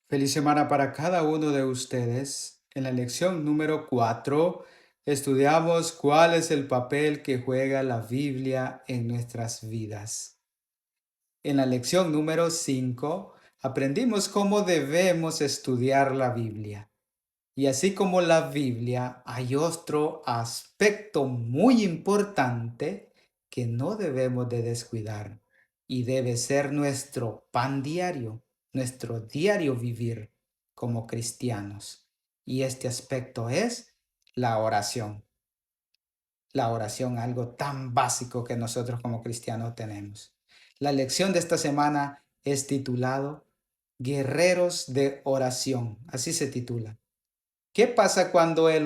Feliz semana para cada uno de ustedes. En la lección número 4 estudiamos cuál es el papel que juega la Biblia en nuestras vidas. En la lección número 5 aprendimos cómo debemos estudiar la Biblia. Y así como la Biblia, hay otro aspecto muy importante que no debemos de descuidar y debe ser nuestro pan diario, nuestro diario vivir como cristianos. Y este aspecto es la oración. La oración, algo tan básico que nosotros como cristianos tenemos. La lección de esta semana es titulado Guerreros de Oración. Así se titula. ¿Qué pasa cuando en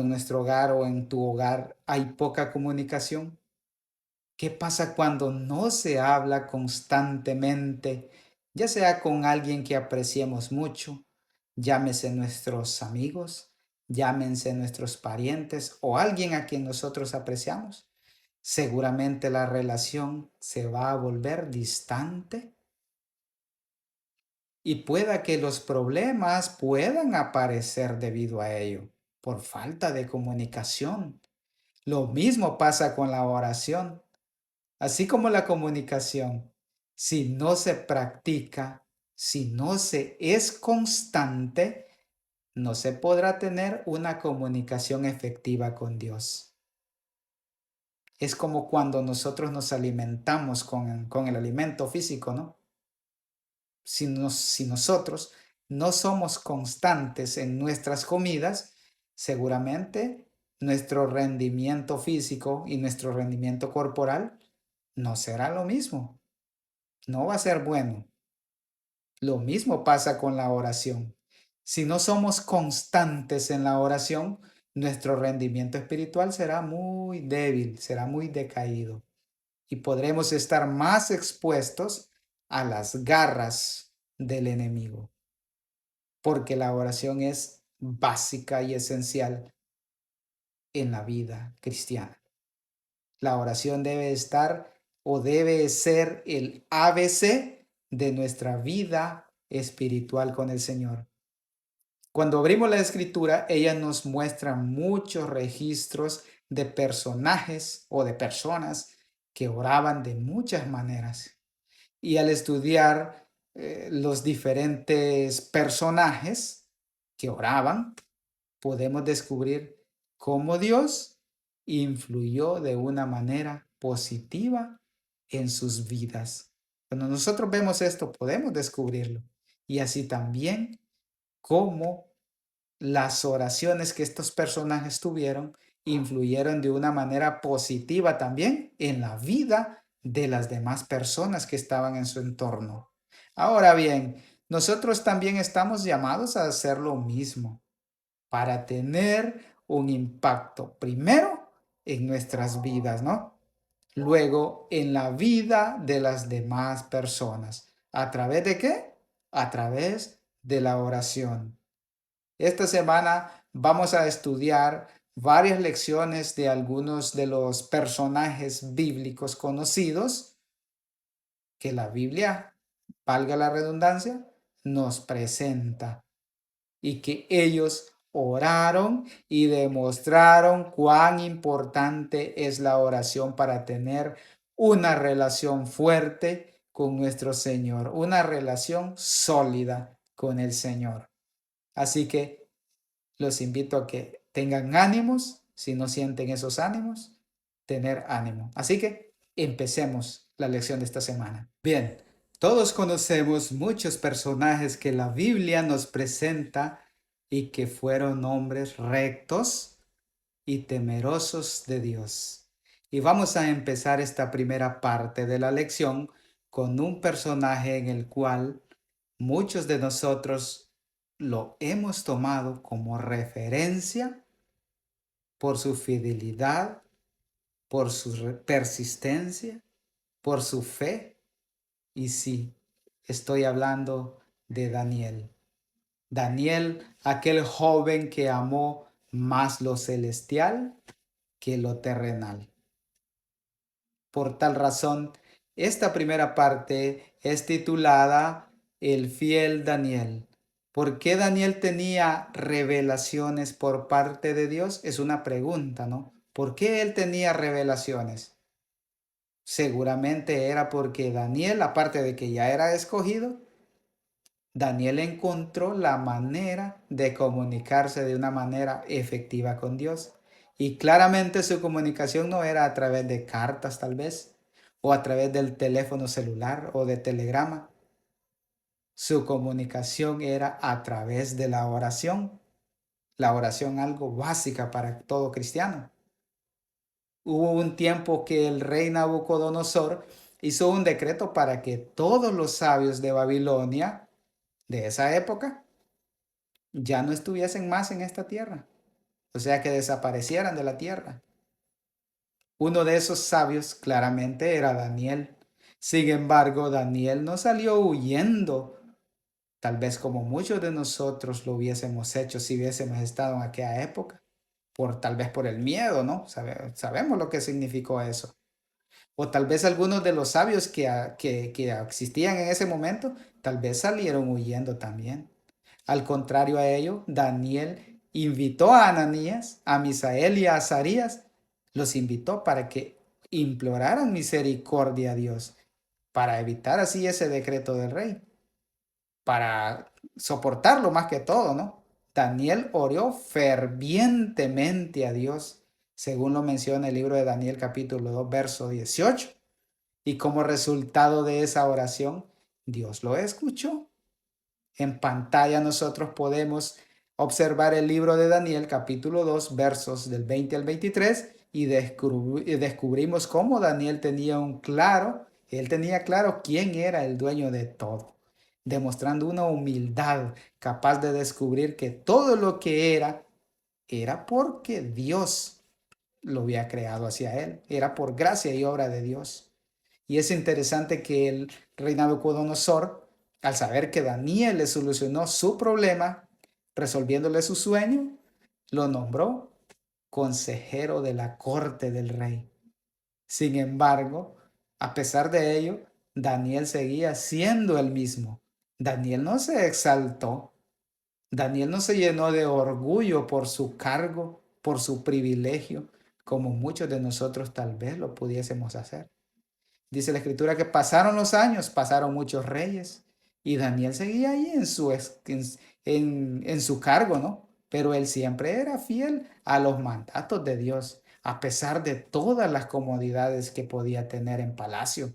nuestro hogar o en tu hogar hay poca comunicación? ¿Qué pasa cuando no se habla constantemente, ya sea con alguien que apreciemos mucho, llámese nuestros amigos, llámense nuestros parientes o alguien a quien nosotros apreciamos? Seguramente la relación se va a volver distante y pueda que los problemas puedan aparecer debido a ello, por falta de comunicación. Lo mismo pasa con la oración, así como la comunicación. Si no se practica, si no se es constante, no se podrá tener una comunicación efectiva con Dios. Es como cuando nosotros nos alimentamos con el alimento físico, ¿no? Si nosotros no somos constantes en nuestras comidas, seguramente nuestro rendimiento físico y nuestro rendimiento corporal no será lo mismo, no va a ser bueno. Lo mismo pasa con la oración. Si no somos constantes en la oración, nuestro rendimiento espiritual será muy débil, será muy decaído y podremos estar más expuestos a las garras del enemigo, porque la oración es básica y esencial en la vida cristiana. La oración debe estar o debe ser el ABC de nuestra vida espiritual con el Señor. Cuando abrimos la escritura, ella nos muestra muchos registros de personajes o de personas que oraban de muchas maneras. Y al estudiar los diferentes personajes que oraban, podemos descubrir cómo Dios influyó de una manera positiva en sus vidas. Cuando nosotros vemos esto, podemos descubrirlo. Y así también cómo las oraciones que estos personajes tuvieron influyeron de una manera positiva también en la vida de las demás personas que estaban en su entorno. Ahora bien, nosotros también estamos llamados a hacer lo mismo para tener un impacto primero en nuestras vidas, ¿no? Luego en la vida de las demás personas. ¿A través de qué? A través de la oración. Esta semana vamos a estudiar varias lecciones de algunos de los personajes bíblicos conocidos que la Biblia, valga la redundancia, nos presenta y que ellos oraron y demostraron cuán importante es la oración para tener una relación fuerte con nuestro Señor, una relación sólida con el Señor. Así que los invito a que tengan ánimos, si no sienten esos ánimos, tener ánimo. Así que empecemos la lección de esta semana. Bien, todos conocemos muchos personajes que la Biblia nos presenta y que fueron hombres rectos y temerosos de Dios. Y vamos a empezar esta primera parte de la lección con un personaje en el cual muchos de nosotros lo hemos tomado como referencia por su fidelidad, por su persistencia, por su fe. Y sí, estoy hablando de Daniel. Daniel, aquel joven que amó más lo celestial que lo terrenal. Por tal razón, esta primera parte es titulada el fiel Daniel. ¿Por qué Daniel tenía revelaciones por parte de Dios? Es una pregunta, ¿no? ¿Por qué él tenía revelaciones? Seguramente era porque Daniel, aparte de que ya era escogido, Daniel encontró la manera de comunicarse de una manera efectiva con Dios. Y claramente su comunicación no era a través de cartas tal vez, o a través del teléfono celular o de telegrama. Su comunicación era a través de la oración. La oración algo básica para todo cristiano. Hubo un tiempo que el rey Nabucodonosor hizo un decreto para que todos los sabios de Babilonia de esa época ya no estuviesen más en esta tierra, o sea que desaparecieran de la tierra. Uno de esos sabios claramente era Daniel. Sin embargo, Daniel no salió huyendo, tal vez como muchos de nosotros lo hubiésemos hecho si hubiésemos estado en aquella época, tal vez por el miedo, ¿no? Sabemos lo que significó eso. O tal vez algunos de los sabios que existían en ese momento, tal vez salieron huyendo también. Al contrario a ello, Daniel invitó a Ananías, a Misael y a Azarías, los invitó para que imploraran misericordia a Dios, para evitar así ese decreto del rey, para soportarlo más que todo, ¿no? Daniel oró fervientemente a Dios, según lo menciona el libro de Daniel capítulo 2, verso 18. Y como resultado de esa oración, Dios lo escuchó. En pantalla nosotros podemos observar el libro de Daniel capítulo 2 versos del 20 al 23 y descubrimos cómo Daniel él tenía claro quién era el dueño de todo, demostrando una humildad capaz de descubrir que todo lo que era porque Dios lo había creado hacia él, era por gracia y obra de Dios. Y es interesante que el rey Nabucodonosor, al saber que Daniel le solucionó su problema, resolviéndole su sueño, lo nombró consejero de la corte del rey. Sin embargo, a pesar de ello, Daniel seguía siendo el mismo. Daniel no se exaltó, Daniel no se llenó de orgullo por su cargo, por su privilegio, como muchos de nosotros tal vez lo pudiésemos hacer. Dice la escritura que pasaron los años, pasaron muchos reyes y Daniel seguía ahí en su cargo, ¿no? Pero él siempre era fiel a los mandatos de Dios, a pesar de todas las comodidades que podía tener en palacio.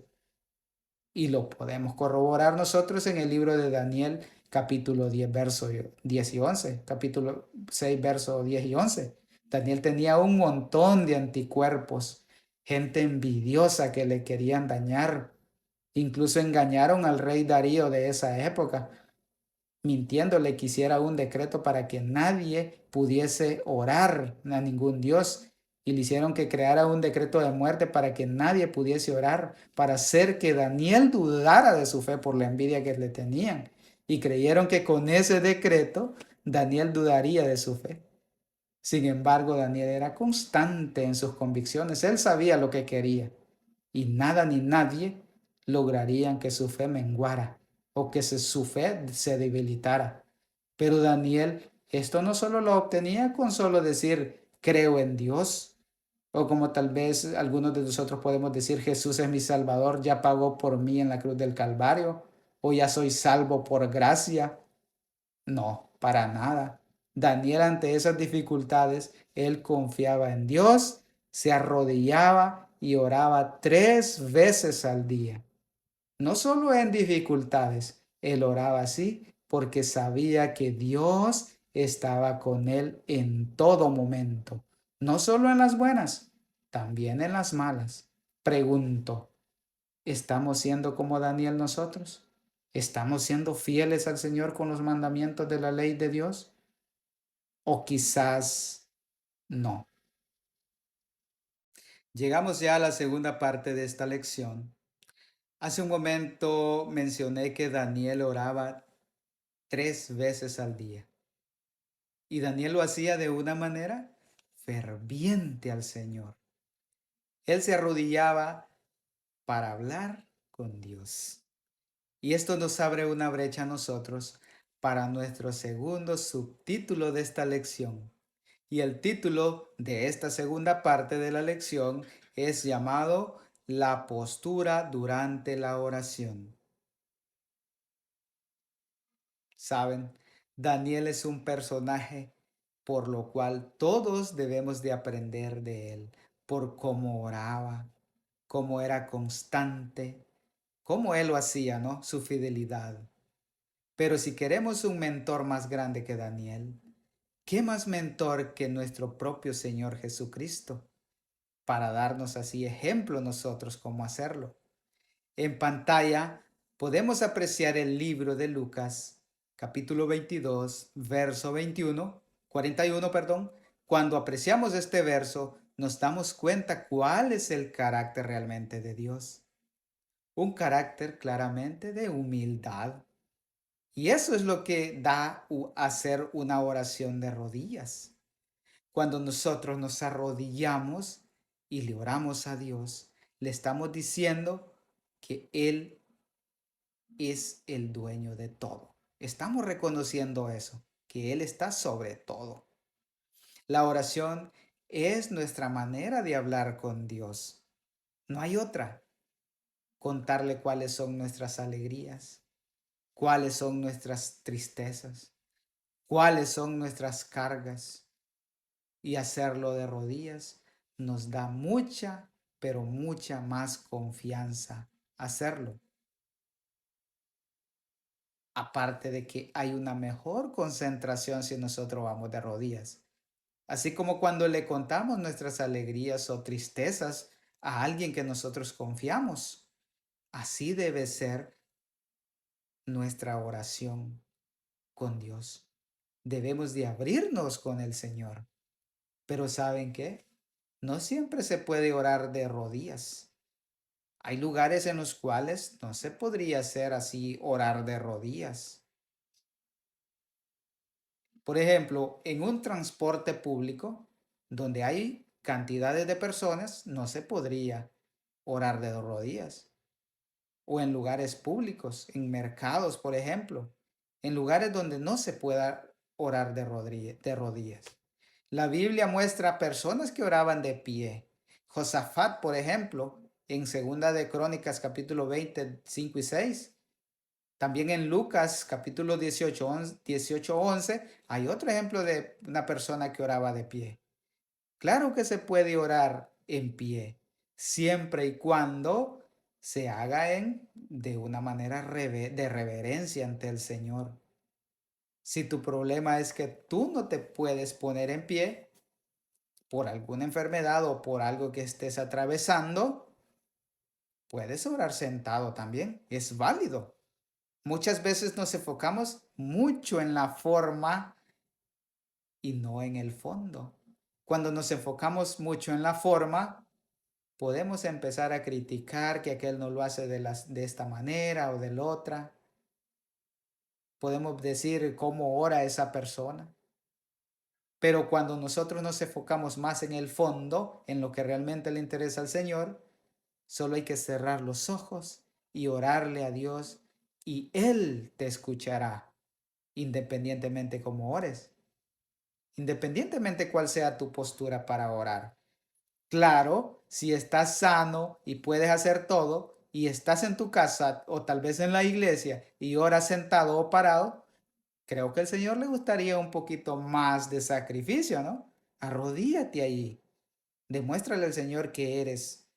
Y lo podemos corroborar nosotros en el libro de Daniel, capítulo 10, verso 10 y 11, capítulo 6, verso 10 y 11. Daniel tenía un montón de anticuerpos, gente envidiosa que le querían dañar. Incluso engañaron al rey Darío de esa época, mintiéndole que hiciera un decreto para que nadie pudiese orar a ningún dios. Y le hicieron que creara un decreto de muerte para que nadie pudiese orar, para hacer que Daniel dudara de su fe por la envidia que le tenían. Y creyeron que con ese decreto Daniel dudaría de su fe. Sin embargo, Daniel era constante en sus convicciones. Él sabía lo que quería. Y nada ni nadie lograrían que su fe menguara o que su fe se debilitara. Pero Daniel, esto no solo lo obtenía con solo decir, creo en Dios, o como tal vez algunos de nosotros podemos decir, Jesús es mi Salvador, ya pagó por mí en la cruz del Calvario, o ya soy salvo por gracia. No, para nada. Daniel ante esas dificultades, él confiaba en Dios, se arrodillaba y oraba 3 veces al día. No solo en dificultades, él oraba así porque sabía que Dios estaba con él en todo momento, no solo en las buenas, también en las malas. Pregunto, ¿estamos siendo como Daniel nosotros? ¿Estamos siendo fieles al Señor con los mandamientos de la ley de Dios? ¿O quizás no? Llegamos ya a la segunda parte de esta lección. Hace un momento mencioné que Daniel oraba 3 veces al día. Y Daniel lo hacía de una manera ferviente al Señor. Él se arrodillaba para hablar con Dios. Y esto nos abre una brecha a nosotros para nuestro segundo subtítulo de esta lección. Y el título de esta segunda parte de la lección es llamado La postura durante la oración. Saben, Daniel es un personaje por lo cual todos debemos de aprender de él, por cómo oraba, cómo era constante, cómo él lo hacía, ¿no? Su fidelidad. Pero si queremos un mentor más grande que Daniel, ¿qué más mentor que nuestro propio Señor Jesucristo? Para darnos así ejemplo nosotros cómo hacerlo. En pantalla podemos apreciar el libro de Lucas, capítulo 22, verso 41, perdón. Cuando apreciamos este verso, nos damos cuenta cuál es el carácter realmente de Dios. Un carácter claramente de humildad. Y eso es lo que da hacer una oración de rodillas. Cuando nosotros nos arrodillamos y le oramos a Dios, le estamos diciendo que Él es el dueño de todo. Estamos reconociendo eso, que Él está sobre todo. La oración es nuestra manera de hablar con Dios. No hay otra. Contarle cuáles son nuestras alegrías, cuáles son nuestras tristezas, cuáles son nuestras cargas, y hacerlo de rodillas nos da mucha, pero mucha más confianza hacerlo. Aparte de que hay una mejor concentración si nosotros vamos de rodillas. Así como cuando le contamos nuestras alegrías o tristezas a alguien que nosotros confiamos. Así debe ser nuestra oración con Dios. Debemos de abrirnos con el Señor. Pero ¿saben qué? No siempre se puede orar de rodillas. Hay lugares en los cuales no se podría hacer así orar de rodillas. Por ejemplo, en un transporte público donde hay cantidades de personas, no se podría orar de rodillas. O en lugares públicos, en mercados, por ejemplo, en lugares donde no se pueda orar de rodillas. La Biblia muestra personas que oraban de pie. Josafat, por ejemplo, en Segunda de Crónicas, capítulo 20, 5 y 6. También en Lucas, capítulo 18, 11, hay otro ejemplo de una persona que oraba de pie. Claro que se puede orar en pie, siempre y cuando se haga de una manera de reverencia ante el Señor. Si tu problema es que tú no te puedes poner en pie por alguna enfermedad o por algo que estés atravesando, puedes orar sentado también. Es válido. Muchas veces nos enfocamos mucho en la forma y no en el fondo. Cuando nos enfocamos mucho en la forma, podemos empezar a criticar que aquel no lo hace de esta manera o de la otra. Podemos decir cómo ora esa persona. Pero cuando nosotros nos enfocamos más en el fondo, en lo que realmente le interesa al Señor, solo hay que cerrar los ojos y orarle a Dios y Él te escuchará, independientemente cómo ores, independientemente cuál sea tu postura para orar. Claro, si estás sano y puedes hacer todo y estás en tu casa o tal vez en la iglesia y oras sentado o parado, creo que al Señor le gustaría un poquito más de sacrificio, ¿no? Arrodíllate ahí. Demuéstrale al Señor que eres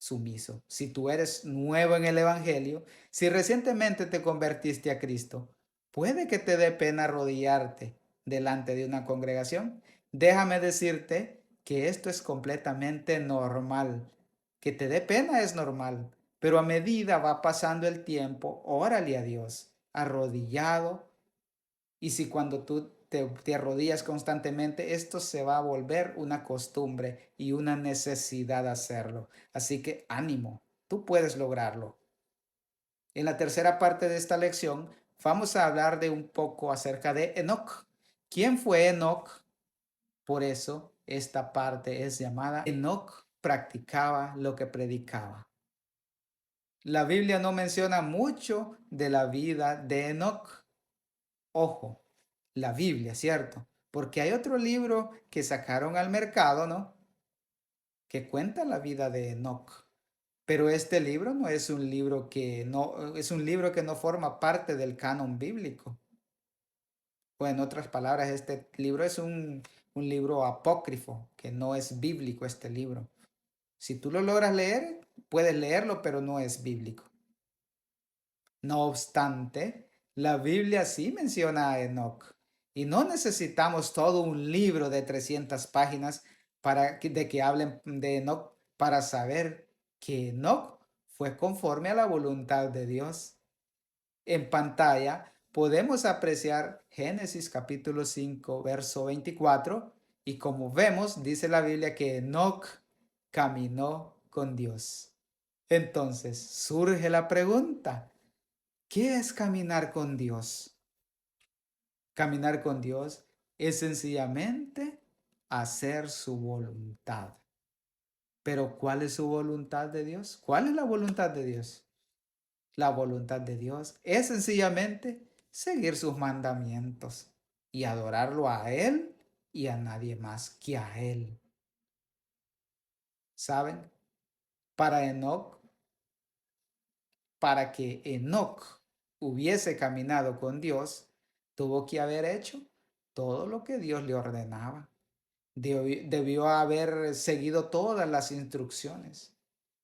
sumiso. Si tú eres nuevo en el Evangelio, si recientemente te convertiste a Cristo, puede que te dé pena arrodillarte delante de una congregación. Déjame decirte que esto es completamente normal. Que te dé pena es normal, pero a medida va pasando el tiempo, órale a Dios, arrodillado. Y si cuando tú te arrodillas constantemente, esto se va a volver una costumbre y una necesidad de hacerlo. Así que ánimo, tú puedes lograrlo. En la tercera parte de esta lección vamos a hablar de un poco acerca de Enoc. ¿Quién fue Enoc? Por eso esta parte es llamada Enoc practicaba lo que predicaba. La Biblia no menciona mucho de la vida de Enoc. Ojo, la Biblia, ¿cierto? Porque hay otro libro que sacaron al mercado, ¿no? Que cuenta la vida de Enoc. Pero este libro no es un libro que no, es un libro que no forma parte del canon bíblico. O en otras palabras, este libro es un libro apócrifo, que no es bíblico este libro. Si tú lo logras leer, puedes leerlo, pero no es bíblico. No obstante, la Biblia sí menciona a Enoc y no necesitamos todo un libro de 300 páginas de que hablen de Enoc para saber que Enoc fue conforme a la voluntad de Dios. En pantalla podemos apreciar Génesis capítulo 5, verso 24 y como vemos, dice la Biblia que Enoc caminó con Dios. Entonces surge la pregunta, ¿qué es caminar con Dios? Caminar con Dios es sencillamente hacer su voluntad. Pero ¿cuál es su voluntad de Dios? ¿Cuál es la voluntad de Dios? La voluntad de Dios es sencillamente seguir sus mandamientos y adorarlo a Él y a nadie más que a Él. ¿Saben? Para Enoc, para que Enoc hubiese caminado con Dios, tuvo que haber hecho todo lo que Dios le ordenaba. Debió haber seguido todas las instrucciones.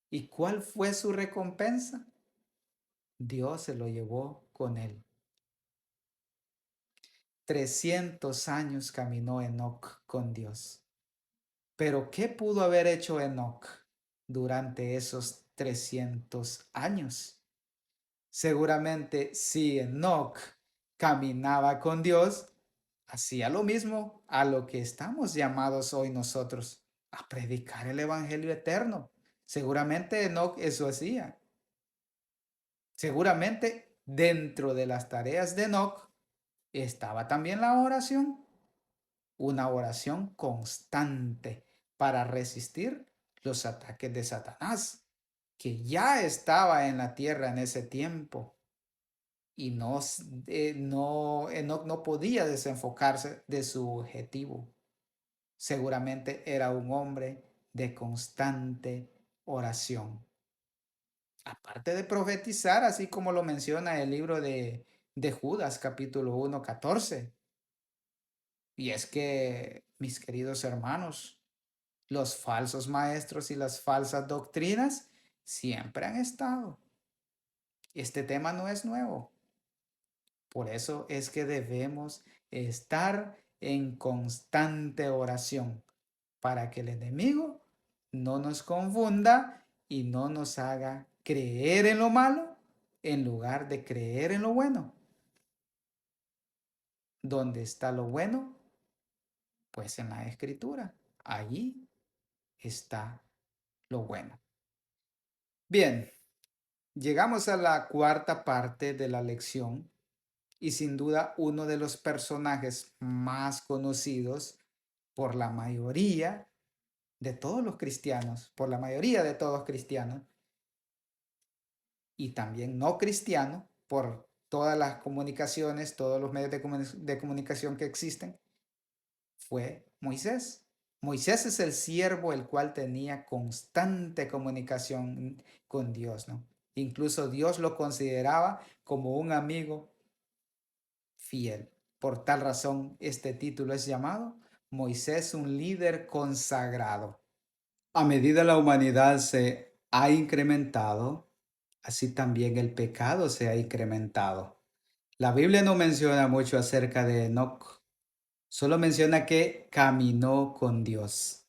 ¿Y cuál fue su recompensa? Dios se lo llevó con él. 300 años caminó Enoc con Dios. Pero ¿qué pudo haber hecho Enoc durante esos 300 años? Seguramente si Enoc caminaba con Dios, hacía lo mismo a lo que estamos llamados hoy nosotros, a predicar el evangelio eterno. Seguramente Enoc eso hacía. Seguramente dentro de las tareas de Enoc estaba también la oración, una oración constante para resistir los ataques de Satanás, que ya estaba en la tierra en ese tiempo y Enoc no podía desenfocarse de su objetivo. Seguramente era un hombre de constante oración. Aparte de profetizar, así como lo menciona el libro de Judas, capítulo 1, 14. Y es que, mis queridos hermanos, los falsos maestros y las falsas doctrinas siempre han estado. Este tema no es nuevo. Por eso es que debemos estar en constante oración para que el enemigo no nos confunda y no nos haga creer en lo malo en lugar de creer en lo bueno. ¿Dónde está lo bueno? Pues en la escritura. Allí está lo bueno. Bien, llegamos a la cuarta parte de la lección y sin duda uno de los personajes más conocidos por la mayoría de todos los cristianos, por la mayoría de todos cristianos y también no cristianos, por todas las comunicaciones, todos los medios de comunicación que existen, fue Moisés. Moisés es el siervo el cual tenía constante comunicación con Dios, ¿no? Incluso Dios lo consideraba como un amigo fiel. Por tal razón, este título es llamado Moisés, un líder consagrado. A medida la humanidad se ha incrementado, así también el pecado se ha incrementado. La Biblia no menciona mucho acerca de Enoc, solo menciona que caminó con Dios.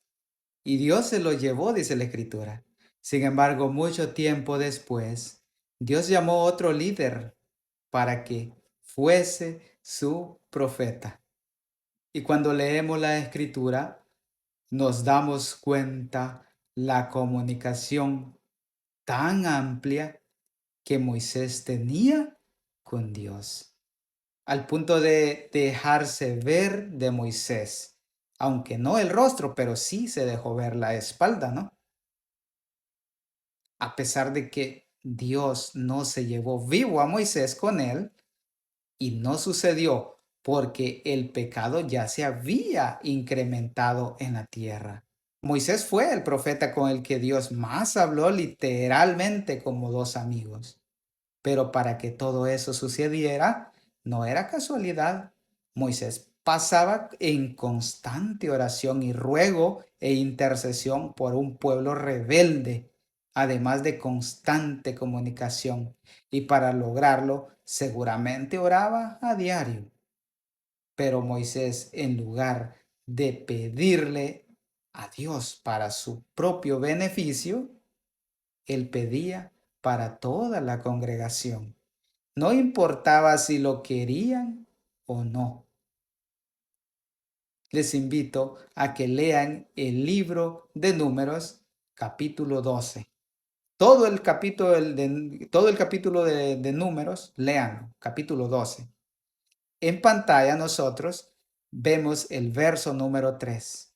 Y Dios se lo llevó, dice la Escritura. Sin embargo, mucho tiempo después, Dios llamó a otro líder para que fuese su profeta. Y cuando leemos la Escritura, nos damos cuenta la comunicación tan amplia que Moisés tenía con Dios, al punto de dejarse ver de Moisés, aunque no el rostro, pero sí se dejó ver la espalda, ¿no? A pesar de que Dios no se llevó vivo a Moisés con él y no sucedió porque el pecado ya se había incrementado en la tierra. Moisés fue el profeta con el que Dios más habló literalmente como dos amigos. Pero para que todo eso sucediera, no era casualidad. Moisés pasaba en constante oración y ruego e intercesión por un pueblo rebelde, además de constante comunicación. Y para lograrlo, seguramente oraba a diario. Pero Moisés, en lugar de pedirle a Dios para su propio beneficio, él pedía para toda la congregación. No importaba si lo querían o no. Les invito a que lean el libro de Números, capítulo 12. Todo el capítulo de Números, lean, capítulo 12. En pantalla nosotros vemos el verso número 3.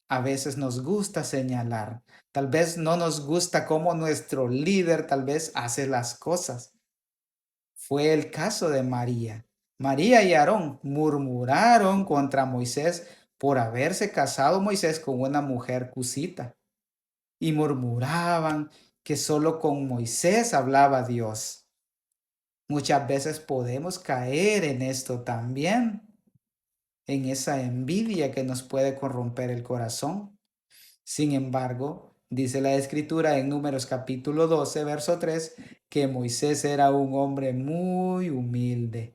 A veces nos gusta señalar, tal vez no nos gusta cómo nuestro líder tal vez hace las cosas. Fue el caso de María. María y Aarón murmuraron contra Moisés por haberse casado Moisés con una mujer cusita y murmuraban que solo con Moisés hablaba Dios. Muchas veces podemos caer en esto también, en esa envidia que nos puede corromper el corazón. Sin embargo, dice la Escritura en Números capítulo 12, verso 3, que Moisés era un hombre muy humilde,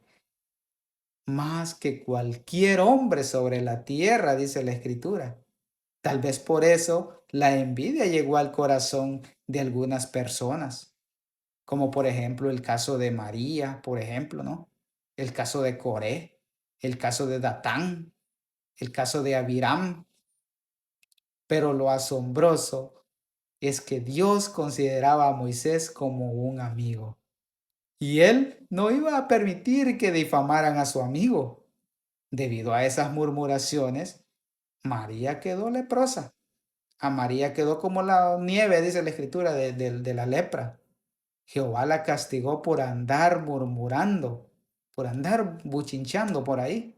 más que cualquier hombre sobre la tierra, dice la Escritura. Tal vez por eso la envidia llegó al corazón de algunas personas, como por ejemplo el caso de María, por ejemplo, ¿no? El caso de Coré, el caso de Datán, el caso de Abiram. Pero lo asombroso es que Dios consideraba a Moisés como un amigo. Y él no iba a permitir que difamaran a su amigo. Debido a esas murmuraciones, María quedó leprosa. A María quedó como la nieve, dice la escritura, de la lepra. Jehová la castigó por andar murmurando, por andar buchinchando por ahí.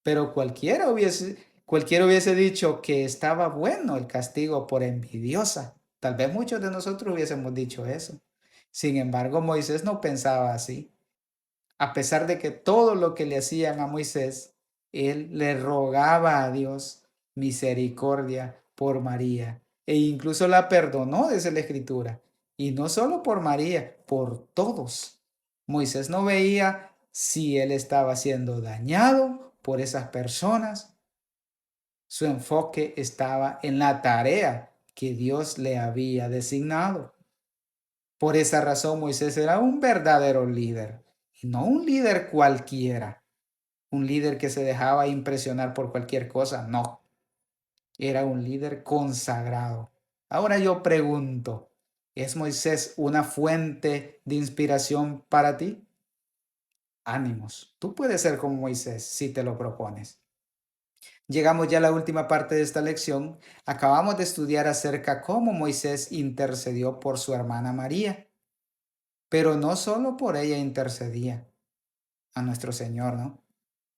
Pero cualquiera hubiese dicho que estaba bueno el castigo por envidiosa. Tal vez muchos de nosotros hubiésemos dicho eso. Sin embargo, Moisés no pensaba así. A pesar de que todo lo que le hacían a Moisés, él le rogaba a Dios misericordia por María e incluso la perdonó, desde la escritura. Y no solo por María, por todos. Moisés no veía si él estaba siendo dañado por esas personas. Su enfoque estaba en la tarea que Dios le había designado. Por esa razón, Moisés era un verdadero líder, y no un líder cualquiera, un líder que se dejaba impresionar por cualquier cosa, no, era un líder consagrado. Ahora yo pregunto, ¿es Moisés una fuente de inspiración para ti? Ánimos, tú puedes ser como Moisés si te lo propones. Llegamos ya a la última parte de esta lección. Acabamos de estudiar acerca cómo Moisés intercedió por su hermana María. Pero no solo por ella intercedía a nuestro Señor, ¿no?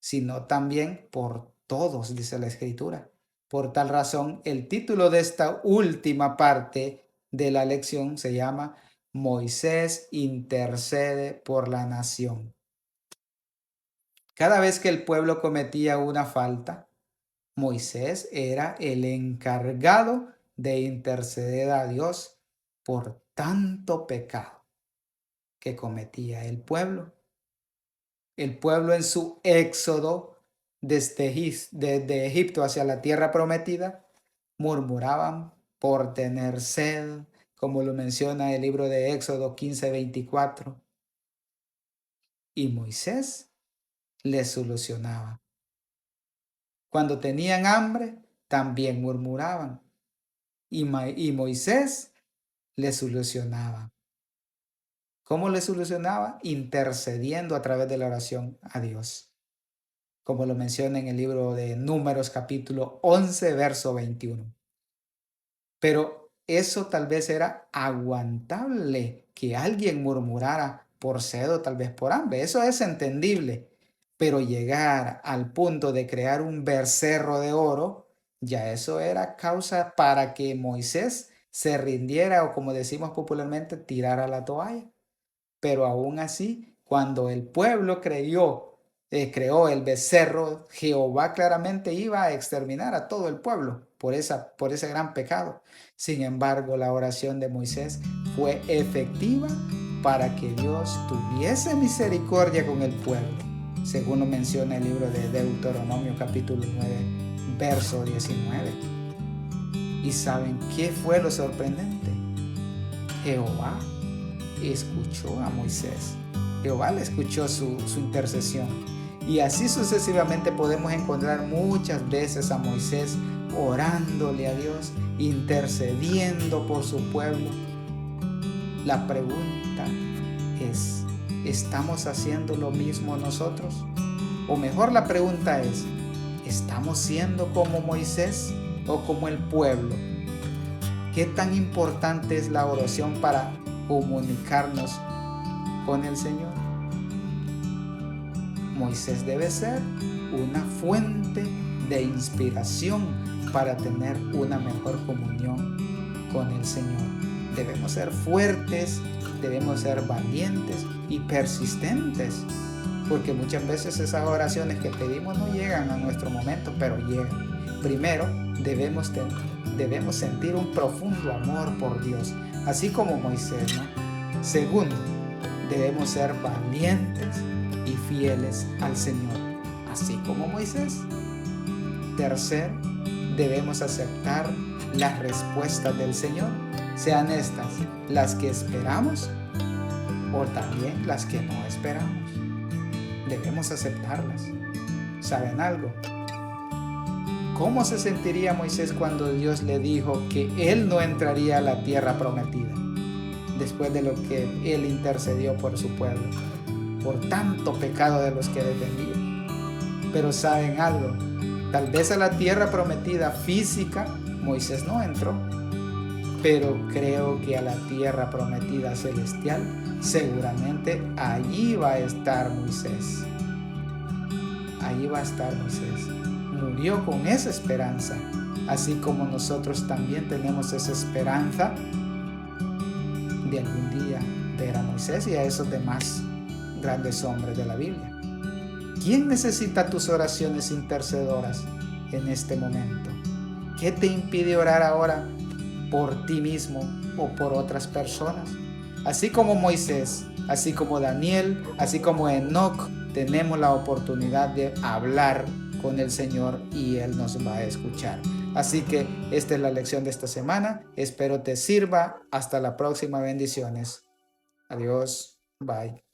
Sino también por todos, dice la Escritura. Por tal razón, el título de esta última parte de la lección se llama Moisés intercede por la nación. Cada vez que el pueblo cometía una falta, Moisés era el encargado de interceder a Dios por tanto pecado que cometía el pueblo. El pueblo en su éxodo desde Egipto hacia la tierra prometida murmuraban por tener sed, como lo menciona el libro de Éxodo 15:24. Y Moisés les solucionaba. Cuando tenían hambre, también murmuraban. Y Moisés les solucionaba. ¿Cómo les solucionaba? Intercediendo a través de la oración a Dios, como lo menciona en el libro de Números capítulo 11, verso 21. Pero eso tal vez era aguantable, que alguien murmurara por sed o tal vez por hambre. Eso es entendible. Pero llegar al punto de crear un becerro de oro, ya eso era causa para que Moisés se rindiera o, como decimos popularmente, tirara la toalla. Pero aún así, cuando el pueblo creó el becerro, Jehová claramente iba a exterminar a todo el pueblo por ese gran pecado. Sin embargo, la oración de Moisés fue efectiva para que Dios tuviese misericordia con el pueblo, según lo menciona el libro de Deuteronomio capítulo 9, verso 19. ¿Y saben qué fue lo sorprendente? Jehová escuchó a Moisés. Jehová le escuchó su intercesión. Y así sucesivamente podemos encontrar muchas veces a Moisés orándole a Dios, intercediendo por su pueblo. La pregunta es, ¿estamos haciendo lo mismo nosotros? O mejor, la pregunta es, ¿estamos siendo como Moisés o como el pueblo? ¿Qué tan importante es la oración para comunicarnos con el Señor? Moisés debe ser una fuente de inspiración para tener una mejor comunión con el Señor. Debemos ser fuertes, debemos ser valientes y persistentes, porque muchas veces esas oraciones que pedimos no llegan a nuestro momento, pero llegan. Primero, debemos sentir un profundo amor por Dios, así como Moisés, ¿no? Segundo, debemos ser valientes y fieles al Señor, así como Moisés. Tercero, debemos aceptar las respuestas del Señor, sean estas las que esperamos o también las que no esperamos. Debemos aceptarlas. ¿Saben algo? ¿Cómo se sentiría Moisés cuando Dios le dijo que él no entraría a la tierra prometida, después de lo que él intercedió por su pueblo, por tanto pecado de los que defendía? Pero ¿saben algo? Tal vez a la tierra prometida física Moisés no entró, pero creo que a la tierra prometida celestial seguramente allí va a estar Moisés. Allí va a estar Moisés. Murió con esa esperanza, así como nosotros también tenemos esa esperanza de algún día ver a Moisés y a esos demás grandes hombres de la Biblia. ¿Quién necesita tus oraciones intercedoras en este momento? ¿Qué te impide orar ahora por ti mismo o por otras personas? Así como Moisés, así como Daniel, así como Enoc, tenemos la oportunidad de hablar con el Señor y Él nos va a escuchar. Así que esta es la lección de esta semana. Espero te sirva. Hasta la próxima. Bendiciones. Adiós. Bye.